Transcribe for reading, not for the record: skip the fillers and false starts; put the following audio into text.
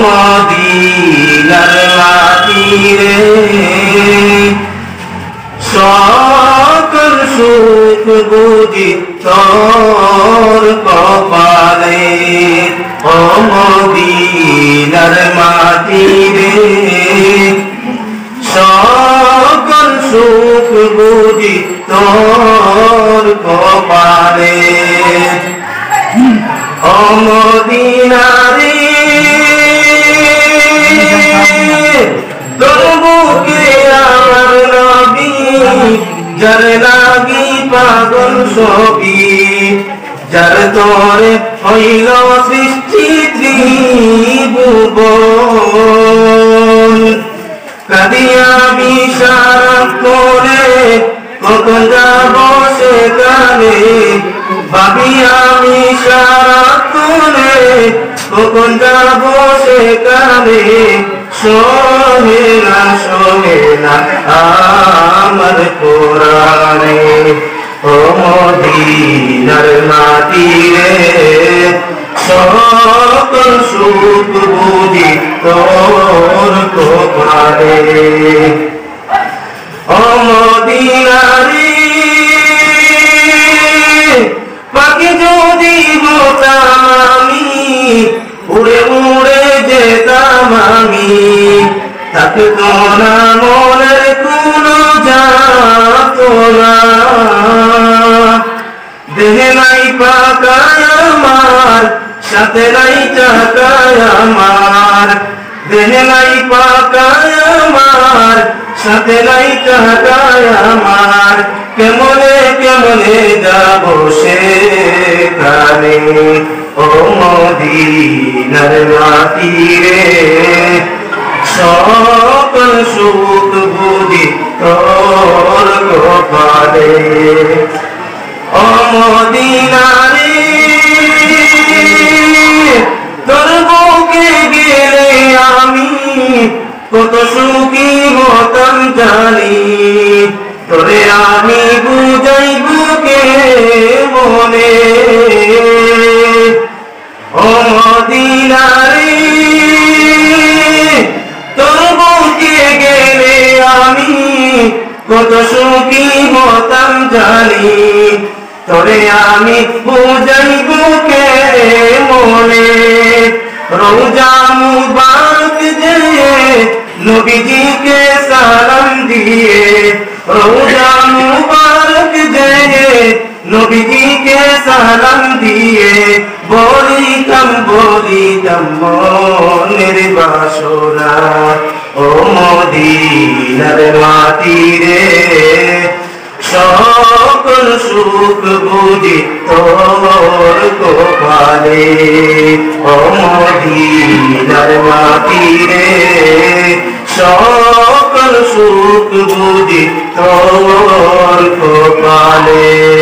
মদিনার মাটি রে সকল সুখ বুঝি তোর কপালে ও মদিনার মাটি রে সকল সুখ বুঝি তোর কপালে ও মদিনা রে তোর বুকে আমার নবী যার লাগি পাগল সবি যার তোরে হইল সৃষ্টি ত্রিভুবন কাদিয়া বিশারা করে কখন যাব সেখানে ভাবি আমি সারা করে কখন যাব সেখানে সোহে না আমার পুরাণে ও মদিনার মাটি রে সকল সুখ বুঝি তোর কপালে ও মদিনা রে পাখি যদি হতাম আমি উড়ে উড়ে যেতাম আমি থাকতো না মনের কোনো যাতনা দেহে নাই পাকায় আমার সাথে নাই টাকায় আমার দেহে নাই পাকায় আমার সাথে নাই টাকায় আমার কেমনে কেমনে যাব সেখানে ও মদিনার মাটি রে সকল সুখ বুঝি তোর কপালে ও মদিনা রে তোর বুকে গেলে আমি কত সুখী হতাম জানি তোরে আমি বুঝাই বুকে মনে ও মদিনা রে তোর বুকে গেলে আমি কত সুখী হতাম জানি তোরে আমি বুঝাই বুকে মনে রোজা মুবারক যে নবীজিকে সালাম দিয়ে রোজা মুবারক যে নবীজিকে সালাম দিয়ে বলিতাম মনের বাসনা ও মদিনার মাটি রে সকল সুখ বুঝি তোর কপালে ও মদিনার মাটি রে সকল সুখ বুঝি তোর কপালে।